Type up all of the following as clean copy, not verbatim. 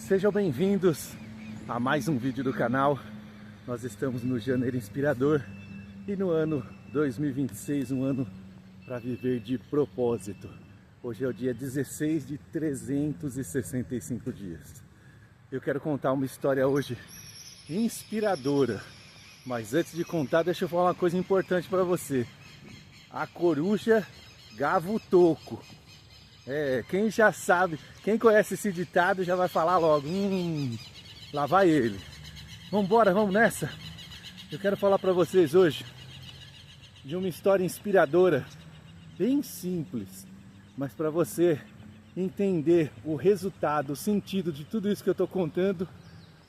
Sejam bem-vindos a mais um vídeo do canal. Nós estamos no Janeiro Inspirador e no ano 2026, um ano para viver de propósito. Hoje é o dia 16 de 365 dias. Eu quero contar uma história hoje inspiradora, mas antes de contar, deixa eu falar uma coisa importante para você. A coruja gava o toco. Quem já sabe, quem conhece esse ditado já vai falar logo, lá vai ele. Vambora, vamos nessa? Eu quero falar para vocês hoje de uma história inspiradora, bem simples, mas para você entender o resultado, o sentido de tudo isso que eu estou contando,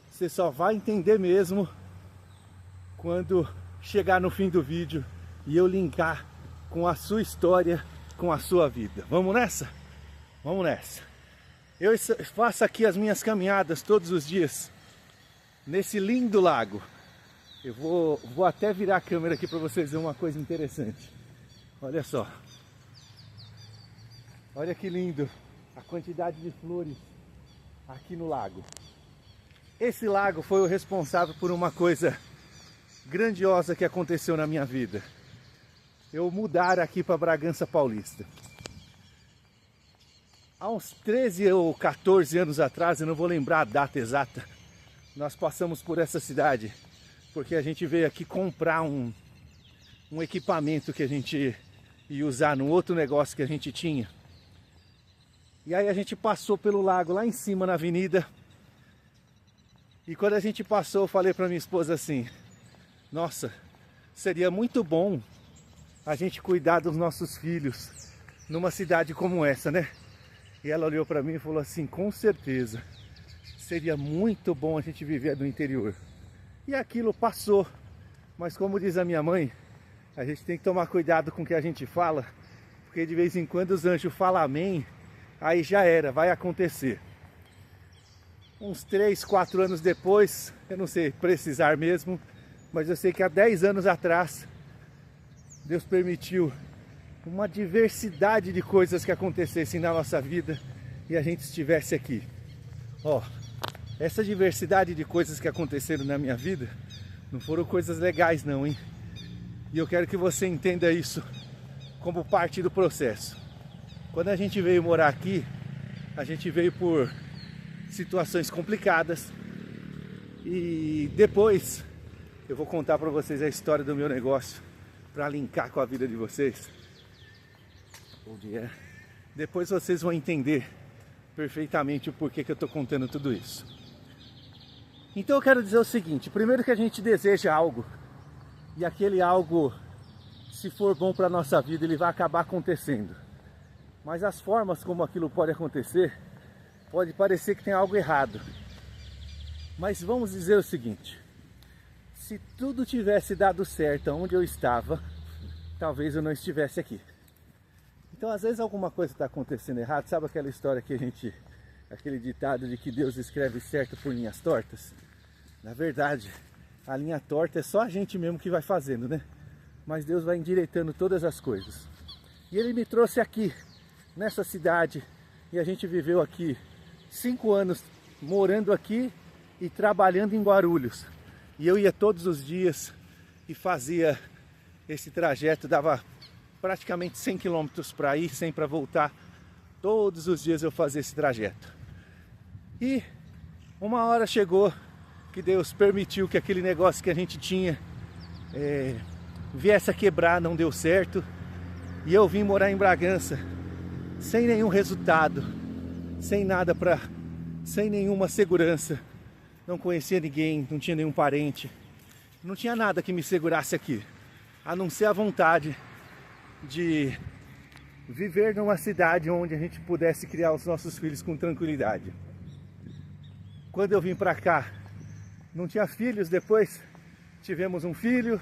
você só vai entender mesmo quando chegar no fim do vídeo e eu linkar com a sua história, com a sua vida. Vamos nessa? Vamos nessa. Eu faço aqui as minhas caminhadas todos os dias nesse lindo lago. Eu vou até virar a câmera aqui para vocês verem uma coisa interessante. Olha só. Olha que lindo a quantidade de flores aqui no lago. Esse lago foi o responsável por uma coisa grandiosa que aconteceu na minha vida. Eu mudar aqui para Bragança Paulista. Há uns 13 ou 14 anos atrás, eu não vou lembrar a data exata, nós passamos por essa cidade, porque a gente veio aqui comprar um equipamento que a gente ia usar num outro negócio que a gente tinha. E aí a gente passou pelo lago lá em cima na avenida, e quando a gente passou eu falei para minha esposa assim, nossa, seria muito bom a gente cuidar dos nossos filhos numa cidade como essa, né? E ela olhou para mim e falou assim, com certeza, seria muito bom a gente viver no interior. E aquilo passou, mas como diz a minha mãe, a gente tem que tomar cuidado com o que a gente fala, porque de vez em quando os anjos falam amém, aí já era, vai acontecer. Uns 3, 4 anos depois, eu não sei precisar mesmo, mas eu sei que há 10 anos atrás, Deus permitiu uma diversidade de coisas que acontecessem na nossa vida e a gente estivesse aqui. Ó, essa diversidade de coisas que aconteceram na minha vida não foram coisas legais não, hein? E eu quero que você entenda isso como parte do processo. Quando a gente veio morar aqui, a gente veio por situações complicadas e depois eu vou contar para vocês a história do meu negócio para linkar com a vida de vocês. Depois vocês vão entender perfeitamente o porquê que eu estou contando tudo isso. Então eu quero dizer o seguinte, primeiro que a gente deseja algo, e aquele algo, se for bom para a nossa vida, ele vai acabar acontecendo. Mas as formas como aquilo pode acontecer, pode parecer que tem algo errado. Mas vamos dizer o seguinte, se tudo tivesse dado certo onde eu estava, talvez eu não estivesse aqui. Então, às vezes alguma coisa está acontecendo errado, sabe aquela história que aquele ditado de que Deus escreve certo por linhas tortas? Na verdade, a linha torta é só a gente mesmo que vai fazendo, né? Mas Deus vai endireitando todas as coisas. E Ele me trouxe aqui, nessa cidade, e a gente viveu aqui 5 anos morando aqui e trabalhando em Guarulhos. E eu ia todos os dias e fazia esse trajeto, dava praticamente 100 quilômetros para ir, 100 para voltar. Todos os dias eu fazia esse trajeto. E uma hora chegou que Deus permitiu que aquele negócio que a gente tinha viesse a quebrar, não deu certo. E eu vim morar em Bragança sem nenhum resultado, sem nada sem nenhuma segurança. Não conhecia ninguém, não tinha nenhum parente. Não tinha nada que me segurasse aqui, a não ser a vontade de viver numa cidade onde a gente pudesse criar os nossos filhos com tranquilidade. Quando eu vim para cá, não tinha filhos, depois tivemos um filho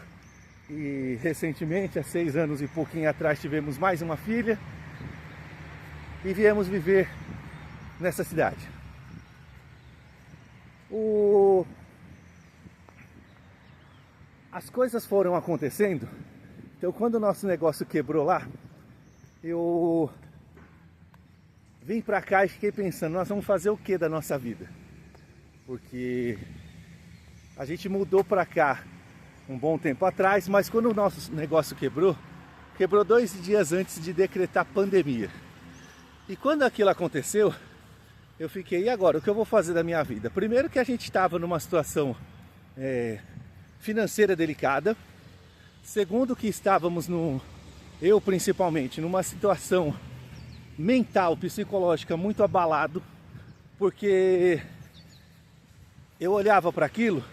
e recentemente, há 6 anos e pouquinho atrás, tivemos mais uma filha e viemos viver nessa cidade. As coisas foram acontecendo. Então, quando o nosso negócio quebrou lá, eu vim pra cá e fiquei pensando, nós vamos fazer o que da nossa vida? porque a gente mudou para cá um bom tempo atrás, mas quando o nosso negócio quebrou 2 dias antes de decretar pandemia. E quando aquilo aconteceu, eu fiquei, e agora? O que eu vou fazer da minha vida? Primeiro que a gente estava numa situação financeira delicada. Segundo que estávamos, eu principalmente, numa situação mental, psicológica muito abalado, porque eu olhava para aquilo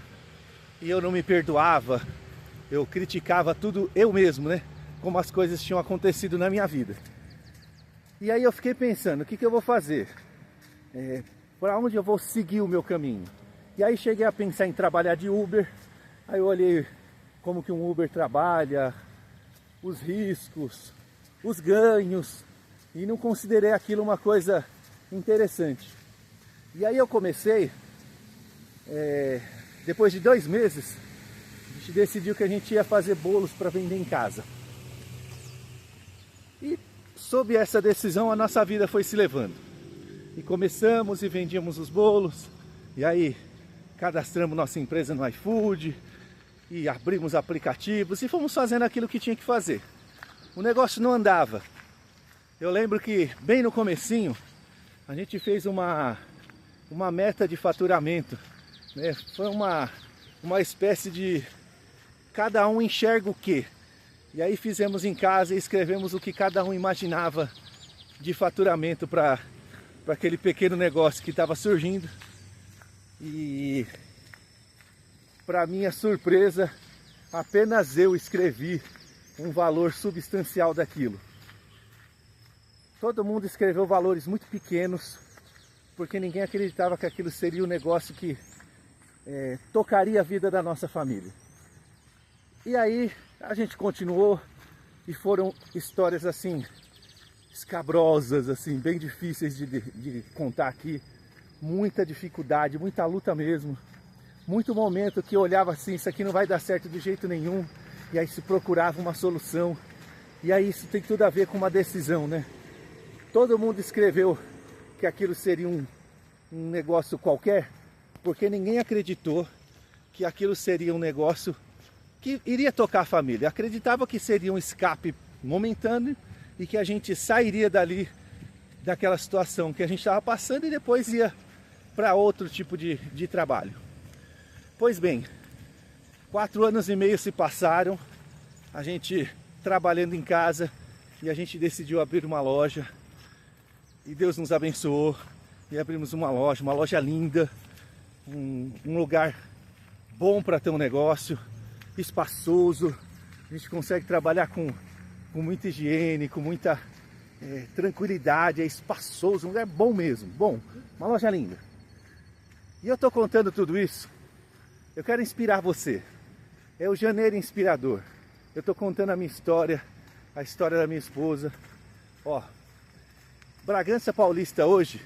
e eu não me perdoava, eu criticava tudo eu mesmo, né? Como as coisas tinham acontecido na minha vida. E aí eu fiquei pensando, o que eu vou fazer? Para onde eu vou seguir o meu caminho? E aí cheguei a pensar em trabalhar de Uber. Aí eu olhei como que um Uber trabalha, os riscos, os ganhos, e não considerei aquilo uma coisa interessante. E aí eu comecei, depois de 2 meses, a gente decidiu que a gente ia fazer bolos para vender em casa. E sob essa decisão a nossa vida foi se levando. E começamos e vendíamos os bolos, e aí cadastramos nossa empresa no iFood, e abrimos aplicativos e fomos fazendo aquilo que tinha que fazer. O negócio não andava. Eu lembro que bem no comecinho a gente fez uma meta de faturamento, né? Foi uma espécie de cada um enxerga o quê? E aí fizemos em casa e escrevemos o que cada um imaginava de faturamento para aquele pequeno negócio que estava surgindo. E para minha surpresa, apenas eu escrevi um valor substancial daquilo. Todo mundo escreveu valores muito pequenos, porque ninguém acreditava que aquilo seria um negócio que tocaria a vida da nossa família. E aí a gente continuou e foram histórias assim, escabrosas, assim, bem difíceis de contar aqui. Muita dificuldade, muita luta mesmo. Muito momento que eu olhava assim, isso aqui não vai dar certo de jeito nenhum. E aí se procurava uma solução. E aí isso tem tudo a ver com uma decisão, né? Todo mundo escreveu que aquilo seria um negócio qualquer, porque ninguém acreditou que aquilo seria um negócio que iria tocar a família. Acreditava que seria um escape momentâneo e que a gente sairia dali, daquela situação que a gente estava passando, e depois ia para outro tipo de trabalho. Pois bem, 4 anos e meio se passaram, a gente trabalhando em casa, e a gente decidiu abrir uma loja, e Deus nos abençoou, e abrimos uma loja linda, um lugar bom para ter um negócio, espaçoso. A gente consegue trabalhar com muita higiene, com muita tranquilidade, é espaçoso, um lugar bom mesmo, bom, uma loja linda. E eu estou contando tudo isso, eu quero inspirar você, é o Janeiro Inspirador. Eu estou contando a minha história, a história da minha esposa. Ó, Bragança Paulista hoje,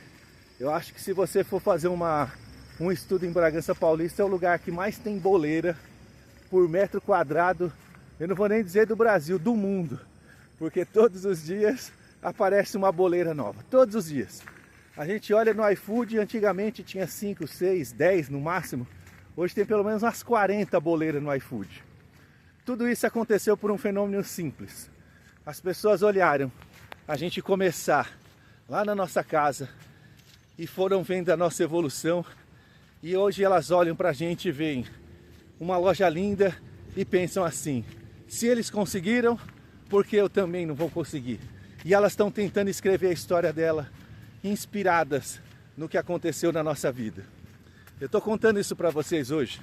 eu acho que se você for fazer um estudo em Bragança Paulista, é o lugar que mais tem boleira por metro quadrado, eu não vou nem dizer do Brasil, do mundo, porque todos os dias aparece uma boleira nova, todos os dias. A gente olha no iFood, antigamente tinha 5, 6, 10 no máximo, hoje tem pelo menos umas 40 boleiras no iFood. Tudo isso aconteceu por um fenômeno simples. As pessoas olharam a gente começar lá na nossa casa e foram vendo a nossa evolução, e hoje elas olham pra gente e veem uma loja linda e pensam assim: se eles conseguiram, por que eu também não vou conseguir? E elas estão tentando escrever a história dela, inspiradas no que aconteceu na nossa vida. Eu estou contando isso para vocês hoje.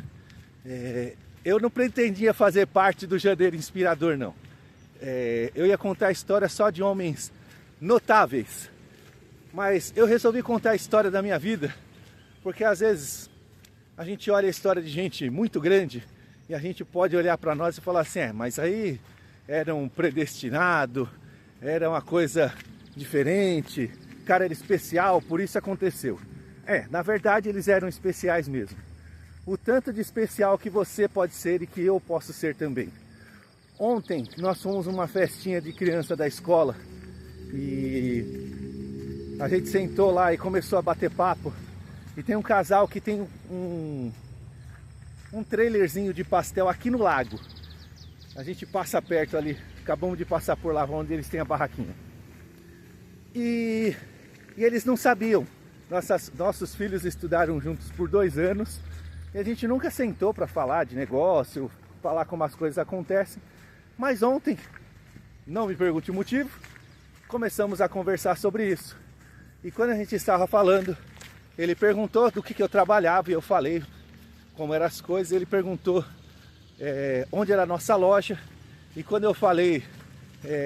Eu não pretendia fazer parte do Janeiro Inspirador, não. Eu ia contar a história só de homens notáveis. Mas eu resolvi contar a história da minha vida, porque às vezes a gente olha a história de gente muito grande e a gente pode olhar para nós e falar assim: mas aí era um predestinado, era uma coisa diferente, o cara era especial, por isso aconteceu. Na verdade eles eram especiais mesmo. O tanto de especial que você pode ser e que eu posso ser também. Ontem nós fomos uma festinha de criança da escola e a gente sentou lá e começou a bater papo. E tem um casal que tem um trailerzinho de pastel aqui no lago. A gente passa perto ali, acabamos de passar por lá onde eles têm a barraquinha. E eles não sabiam. Nossos filhos estudaram juntos por 2 anos e a gente nunca sentou para falar de negócio, falar como as coisas acontecem. Mas ontem, não me pergunte o motivo, começamos a conversar sobre isso. E quando a gente estava falando, ele perguntou do que eu trabalhava e eu falei como eram as coisas. Ele perguntou onde era a nossa loja. E quando eu falei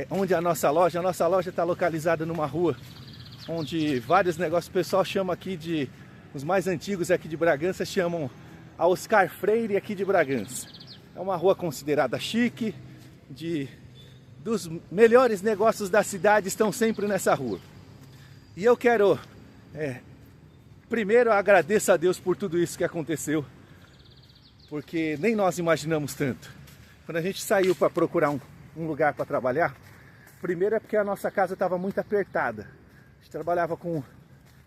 onde é a nossa loja está localizada numa rua onde vários negócios, o pessoal chama aqui os mais antigos aqui de Bragança chamam a Oscar Freire aqui de Bragança. É uma rua considerada chique, dos melhores negócios da cidade estão sempre nessa rua. E eu quero, primeiro agradeço a Deus por tudo isso que aconteceu, porque nem nós imaginamos tanto. Quando a gente saiu para procurar um lugar para trabalhar, primeiro é porque a nossa casa estava muito apertada. A gente trabalhava com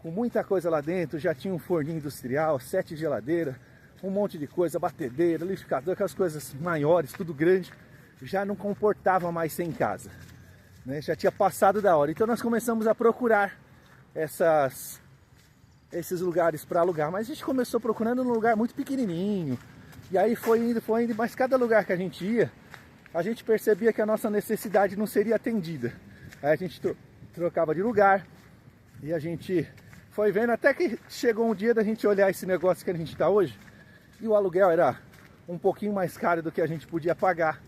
muita coisa lá dentro, já tinha um forninho industrial, 7 geladeiras, um monte de coisa, batedeira, liquidificador, aquelas coisas maiores, tudo grande, já não comportava mais ser em casa, né? Já tinha passado da hora. Então nós começamos a procurar esses lugares para alugar, mas a gente começou procurando num lugar muito pequenininho, e aí foi indo, mas cada lugar que a gente percebia que a nossa necessidade não seria atendida. Aí a gente trocava de lugar, e a gente foi vendo até que chegou um dia da gente olhar esse negócio que a gente está hoje, e o aluguel era um pouquinho mais caro do que a gente podia pagar.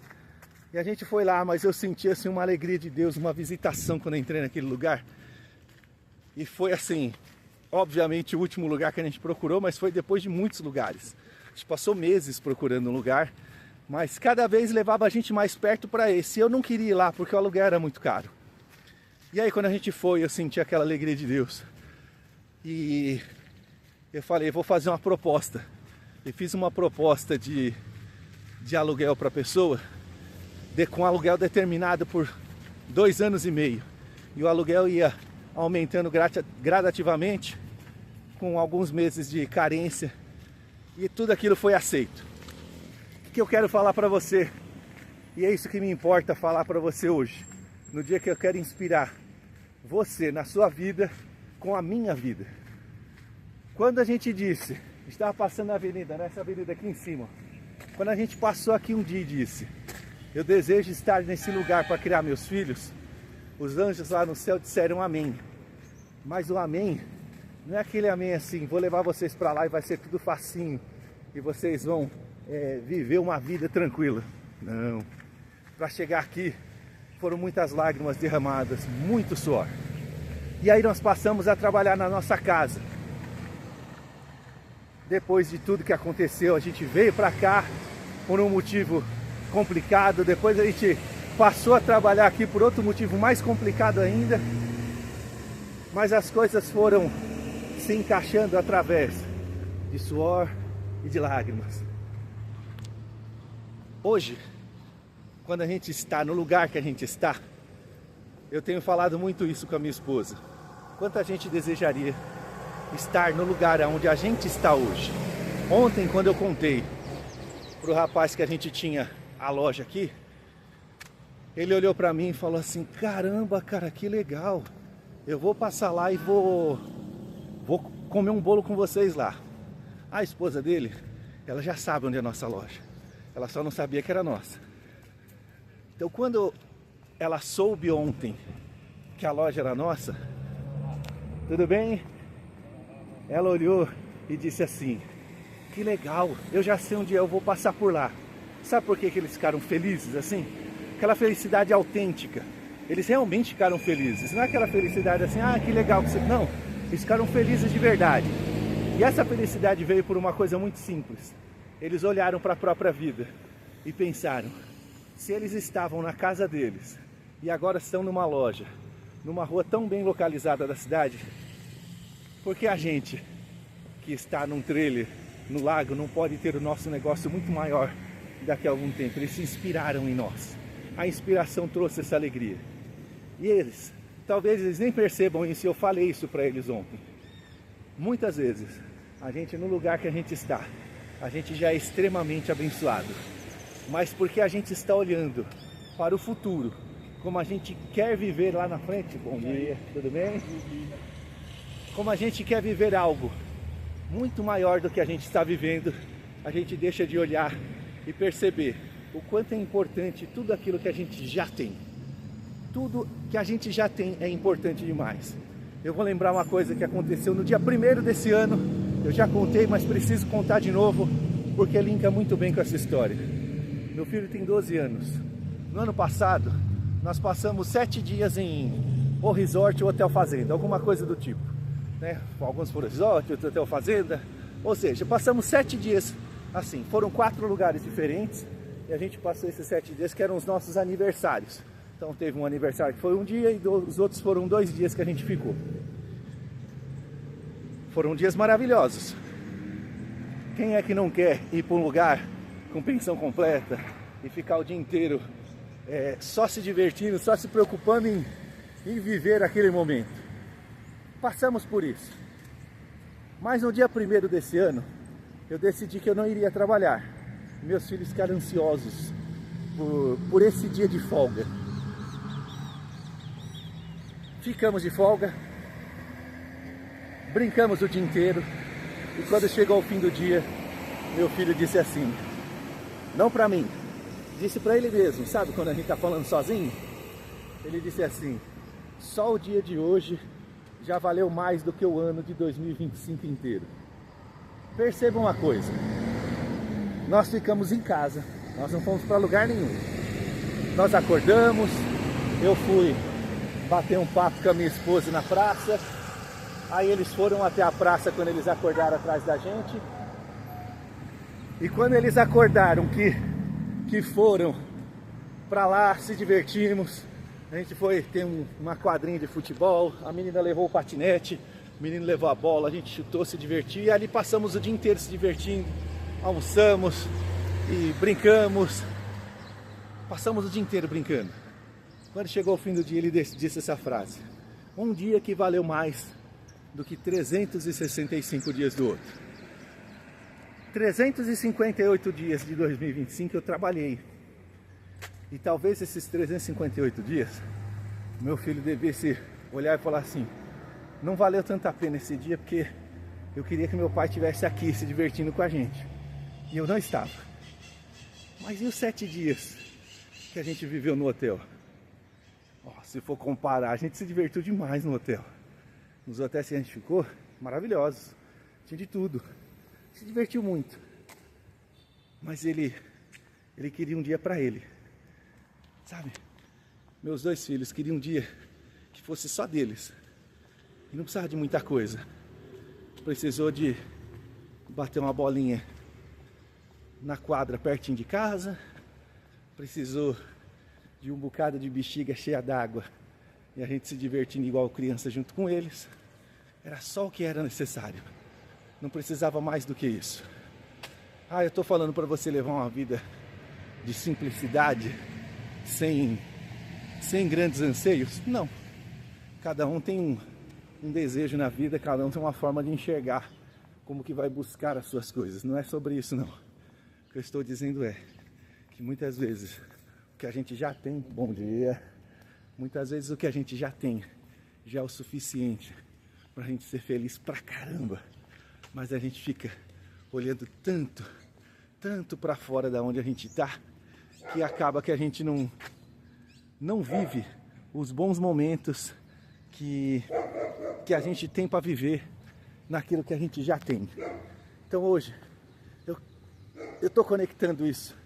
E a gente foi lá, mas eu senti assim uma alegria de Deus, uma visitação quando eu entrei naquele lugar. E foi assim, obviamente o último lugar que a gente procurou, mas foi depois de muitos lugares. A gente passou meses procurando um lugar, mas cada vez levava a gente mais perto para esse. Eu não queria ir lá porque o aluguel era muito caro. E aí quando a gente foi, eu senti aquela alegria de Deus. E eu falei, vou fazer uma proposta. E fiz uma proposta de aluguel para a pessoa, com aluguel determinado por 2 anos e meio. E o aluguel ia aumentando gradativamente, com alguns meses de carência. E tudo aquilo foi aceito. O que eu quero falar para você, e é isso que me importa falar para você hoje, no dia que eu quero inspirar você na sua vida com a minha vida. Quando a gente disse, estava passando na avenida, nessa avenida aqui em cima, quando a gente passou aqui um dia e disse, eu desejo estar nesse lugar para criar meus filhos, os anjos lá no céu disseram amém. Mas o amém não é aquele amém assim, vou levar vocês para lá e vai ser tudo facinho e vocês vão viver uma vida tranquila. Não. Para chegar aqui foram muitas lágrimas derramadas, muito suor. E aí nós passamos a trabalhar na nossa casa. Depois de tudo que aconteceu, a gente veio para cá por um motivo complicado. Depois a gente passou a trabalhar aqui por outro motivo mais complicado ainda. Mas as coisas foram se encaixando através de suor e de lágrimas. Hoje, quando a gente está no lugar que a gente está, eu tenho falado muito isso com a minha esposa. Quanta gente desejaria estar no lugar onde a gente está hoje. Ontem, quando eu contei para o rapaz que a gente tinha a loja aqui, ele olhou para mim e falou assim, caramba, cara, que legal. Eu vou passar lá e vou comer um bolo com vocês lá. A esposa dele, ela já sabe onde é a nossa loja. Ela só não sabia que era nossa. Então quando ela soube ontem que a loja era nossa, tudo bem? Ela olhou e disse assim, que legal, eu já sei onde eu vou passar por lá. Sabe por que eles ficaram felizes assim? Aquela felicidade autêntica. Eles realmente ficaram felizes. Não é aquela felicidade assim, ah, que legal que você... Não, eles ficaram felizes de verdade. E essa felicidade veio por uma coisa muito simples. Eles olharam para a própria vida e pensaram, se eles estavam na casa deles e agora estão numa loja, numa rua tão bem localizada da cidade, por que a gente que está num trailer, no lago, não pode ter o nosso negócio muito maior daqui a algum tempo? Eles se inspiraram em nós. A inspiração trouxe essa alegria. E eles, talvez eles nem percebam isso, eu falei isso para eles ontem. Muitas vezes, A gente, no lugar que a gente está, a gente já é extremamente abençoado. Mas porque a gente está olhando para o futuro, como a gente quer viver lá na frente. Bom dia, tudo bem? Como a gente quer viver algo muito maior do que a gente está vivendo, a gente deixa de olhar e perceber o quanto é importante tudo aquilo que a gente já tem. Tudo que a gente já tem é importante demais. Eu vou lembrar uma coisa que aconteceu no dia 1º desse ano. Eu já contei, mas preciso contar de novo, porque linka muito bem com essa história. Meu filho tem 12 anos. No ano passado, nós passamos 7 dias em ou resort ou hotel fazenda, alguma coisa do tipo, né? Alguns foram resort, outros hotel fazenda. Ou seja, passamos 7 dias assim. Foram 4 lugares diferentes e a gente passou esses 7 dias que eram os nossos aniversários. Então teve um aniversário que foi um dia e os outros foram 2 dias que a gente ficou. Foram dias maravilhosos. Quem é que não quer ir para um lugar com pensão completa e ficar o dia inteiro só se divertindo, só se preocupando em viver aquele momento? Passamos por isso. Mas no dia 1º desse ano, eu decidi que eu não iria trabalhar. Meus filhos ficaram ansiosos por esse dia de folga. Ficamos de folga, brincamos o dia inteiro e quando chegou o fim do dia, meu filho disse assim, não pra mim, disse pra ele mesmo, sabe quando a gente tá falando sozinho? Ele disse assim, só o dia de hoje já valeu mais do que o ano de 2025 inteiro. Percebam uma coisa, nós ficamos em casa, nós não fomos pra lugar nenhum. Nós acordamos, eu fui bater um papo com a minha esposa na praça, aí eles foram até a praça quando eles acordaram atrás da gente, e quando eles acordaram que foram pra lá, se divertimos, a gente foi ter uma quadrinha de futebol, a menina levou o patinete, o menino levou a bola, a gente chutou, se divertiu, e ali passamos o dia inteiro se divertindo, almoçamos e brincamos, passamos o dia inteiro brincando. Quando chegou o fim do dia, ele disse essa frase, um dia que valeu mais do que 365 dias do outro. 358 dias de 2025 eu trabalhei. E talvez esses 358 dias, meu filho devesse olhar e falar assim, não valeu tanto a pena esse dia porque eu queria que meu pai estivesse aqui se divertindo com a gente. E eu não estava. Mas e os 7 dias que a gente viveu no hotel? Se for comparar, a gente se divertiu demais no hotel. Nos hotéis que a gente ficou, maravilhosos. Tinha de tudo. Se divertiu muito. Mas ele queria um dia para ele. Sabe? Meus 2 filhos queriam um dia que fosse só deles. E não precisava de muita coisa. Precisou de bater uma bolinha na quadra pertinho de casa. Precisou de um bocado de bexiga cheia d'água e a gente se divertindo igual criança junto com eles. Era só o que era necessário. Não precisava mais do que isso. Eu tô falando para você levar uma vida de simplicidade, sem grandes anseios? Não. Cada um tem um desejo na vida, cada um tem uma forma de enxergar como que vai buscar as suas coisas. Não é sobre isso, não. O que eu estou dizendo é que muitas vezes o que a gente já tem, bom dia, muitas vezes o que a gente já tem já é o suficiente pra gente ser feliz pra caramba, mas a gente fica olhando tanto pra fora da onde a gente tá, que acaba que a gente não vive os bons momentos que a gente tem pra viver naquilo que a gente já tem. Então hoje eu tô conectando isso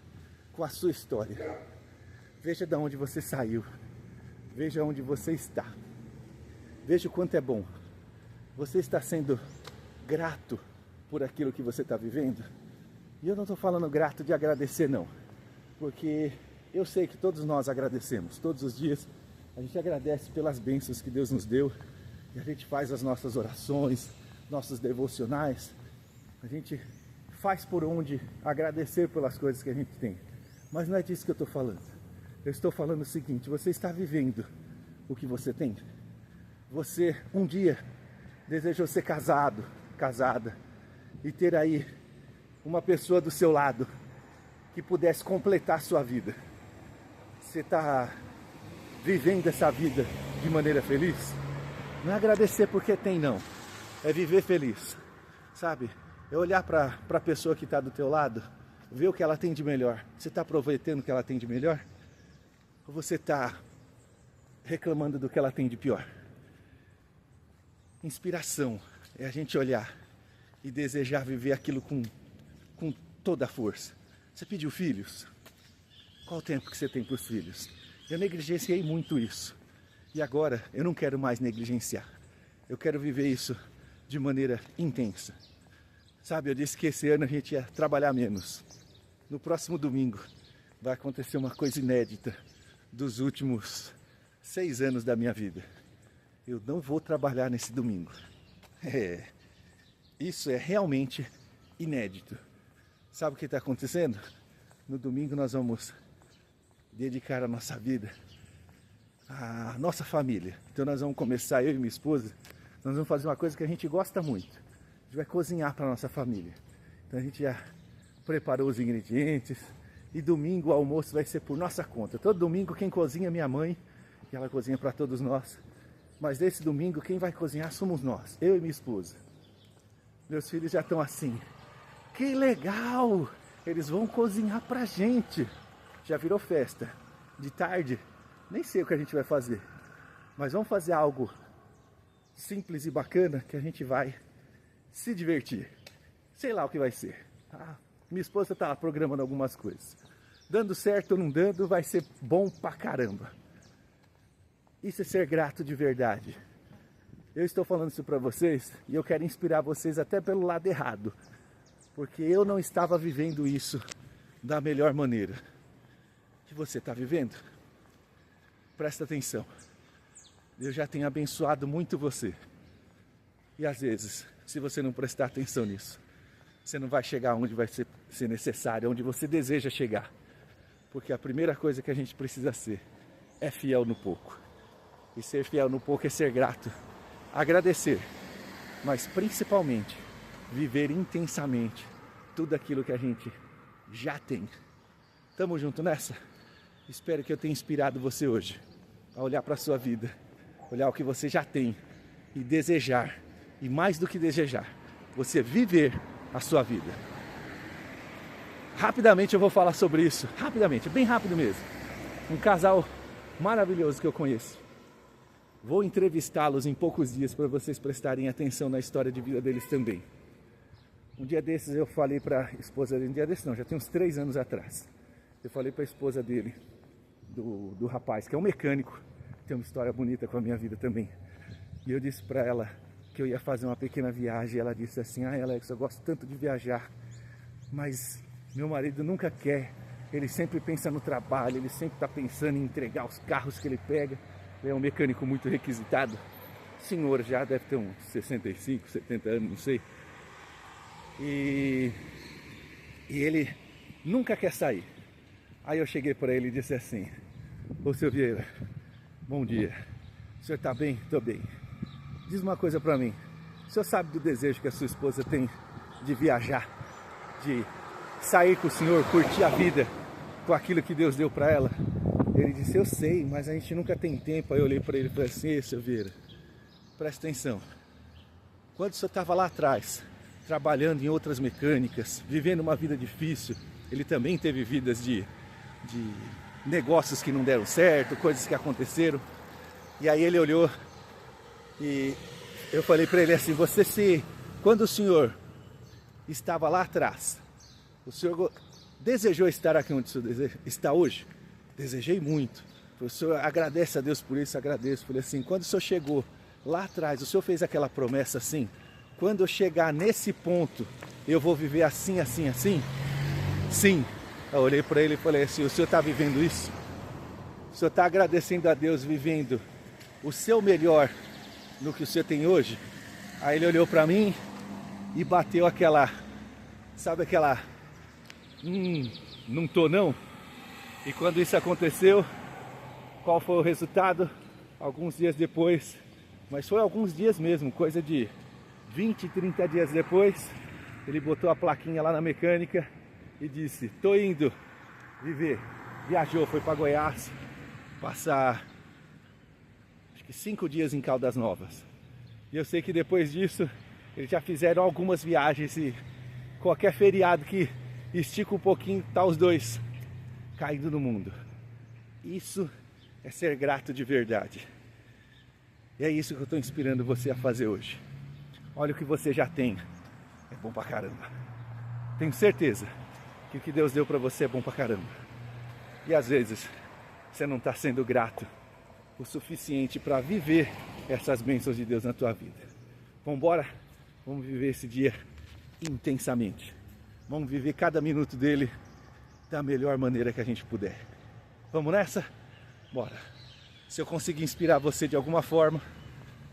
com a sua história. Veja de onde você saiu. Veja onde você está. Veja o quanto é bom. Você está sendo grato por aquilo que você está vivendo? E eu não estou falando grato de agradecer, não. Porque eu sei que todos nós agradecemos. Todos os dias a gente agradece pelas bênçãos que Deus nos deu. E a gente faz as nossas orações, nossos devocionais. A gente faz por onde agradecer pelas coisas que a gente tem. Mas não é disso que eu estou falando. Eu estou falando o seguinte, você está vivendo o que você tem? Você um dia desejou ser casado, casada, e ter aí uma pessoa do seu lado que pudesse completar a sua vida. Você está vivendo essa vida de maneira feliz? Não é agradecer porque tem, não. É viver feliz, sabe? É olhar para a pessoa que está do teu lado, ver o que ela tem de melhor. Você está aproveitando o que ela tem de melhor? Ou você está reclamando do que ela tem de pior? Inspiração é a gente olhar e desejar viver aquilo com toda a força. Você pediu filhos? Qual o tempo que você tem para os filhos? Eu negligenciei muito isso. E agora eu não quero mais negligenciar. Eu quero viver isso de maneira intensa. Sabe, eu disse que esse ano a gente ia trabalhar menos. No próximo domingo vai acontecer uma coisa inédita dos últimos 6 anos da minha vida. Eu não vou trabalhar nesse domingo. Isso é realmente inédito. Sabe o que está acontecendo? No domingo nós vamos dedicar a nossa vida à nossa família. Então nós vamos começar, eu e minha esposa, nós vamos fazer uma coisa que a gente gosta muito. A gente vai cozinhar para a nossa família. Então a gente já preparou os ingredientes e domingo o almoço vai ser por nossa conta. Todo domingo quem cozinha é minha mãe, e ela cozinha para todos nós. Mas desse domingo quem vai cozinhar somos nós, eu e minha esposa. Meus filhos já estão assim, que legal! Eles vão cozinhar pra gente. Já virou festa. De tarde, nem sei o que a gente vai fazer. Mas vamos fazer algo simples e bacana que a gente vai se divertir. Sei lá o que vai ser. Minha esposa tá programando algumas coisas. Dando certo ou não dando, vai ser bom pra caramba. Isso é ser grato de verdade. Eu estou falando isso pra vocês e eu quero inspirar vocês até pelo lado errado. Porque eu não estava vivendo isso da melhor maneira. Que você está vivendo? Presta atenção. Deus já tem abençoado muito você. E às vezes, se você não prestar atenção nisso, você não vai chegar onde vai ser necessário, onde você deseja chegar. Porque a primeira coisa que a gente precisa ser é fiel no pouco. E ser fiel no pouco é ser grato. Agradecer, mas principalmente viver intensamente tudo aquilo que a gente já tem. Tamo junto nessa? Espero que eu tenha inspirado você hoje a olhar para a sua vida, olhar o que você já tem e desejar, e mais do que desejar, você viver a sua vida. Rapidamente eu vou falar sobre isso, rapidamente, bem rápido mesmo. Um casal maravilhoso que eu conheço. Vou entrevistá-los em poucos dias para vocês prestarem atenção na história de vida deles também. Um dia desses eu falei para a esposa dele, um dia desses não, já tem uns 3 anos atrás. Eu falei para a esposa dele, do rapaz, que é um mecânico, tem uma história bonita com a minha vida também. E eu disse para ela que eu ia fazer uma pequena viagem, e ela disse assim, Alex, eu gosto tanto de viajar, mas meu marido nunca quer, ele sempre pensa no trabalho, ele sempre está pensando em entregar os carros que ele pega. Ele é um mecânico muito requisitado, senhor já deve ter uns 65, 70 anos, não sei. E ele nunca quer sair. Aí eu cheguei para ele e disse assim, ô seu Vieira, bom dia, o senhor está bem? Estou bem. Diz uma coisa para mim, o senhor sabe do desejo que a sua esposa tem de viajar, de sair com o senhor, curtir a vida com aquilo que Deus deu para ela? Ele disse, eu sei, mas a gente nunca tem tempo. Aí eu olhei para ele e falei assim, seu Vieira, presta atenção, quando o senhor estava lá atrás, trabalhando em outras mecânicas, vivendo uma vida difícil, ele também teve vidas de negócios que não deram certo, coisas que aconteceram. E aí ele olhou e eu falei para ele assim, quando o senhor estava lá atrás, o senhor desejou estar aqui onde o senhor está hoje? Desejei muito. O senhor agradece a Deus por isso? Agradeço. Falei assim, quando o senhor chegou lá atrás, o senhor fez aquela promessa assim, quando eu chegar nesse ponto, eu vou viver assim, assim, assim? Sim. Eu olhei para ele e falei assim, o senhor está vivendo isso? O senhor está agradecendo a Deus vivendo o seu melhor no que o senhor tem hoje? Aí ele olhou para mim e bateu aquela, sabe aquela, não tô não? E quando isso aconteceu, qual foi o resultado? Alguns dias depois, mas foi alguns dias mesmo, coisa de 20, 30 dias depois, ele botou a plaquinha lá na mecânica e disse: tô indo viver. Viajou, foi para Goiás, passar acho que 5 dias em Caldas Novas. E eu sei que depois disso eles já fizeram algumas viagens e qualquer feriado que estica um pouquinho, tá os dois caindo no mundo. Isso é ser grato de verdade. E é isso que eu estou inspirando você a fazer hoje. Olha o que você já tem. É bom pra caramba. Tenho certeza que o que Deus deu pra você é bom pra caramba. E às vezes você não está sendo grato o suficiente para viver essas bênçãos de Deus na tua vida. Vamos embora? Vamos viver esse dia intensamente. Vamos viver cada minuto dele da melhor maneira que a gente puder. Vamos nessa? Bora! Se eu conseguir inspirar você de alguma forma,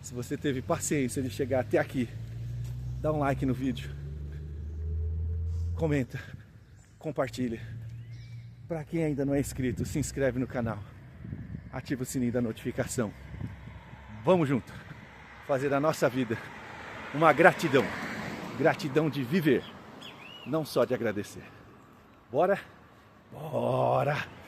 se você teve paciência de chegar até aqui, dá um like no vídeo, comenta, compartilha. Para quem ainda não é inscrito, se inscreve no canal, ativa o sininho da notificação. Vamos junto, fazer da nossa vida uma gratidão, gratidão de viver, não só de agradecer. Bora? Bora!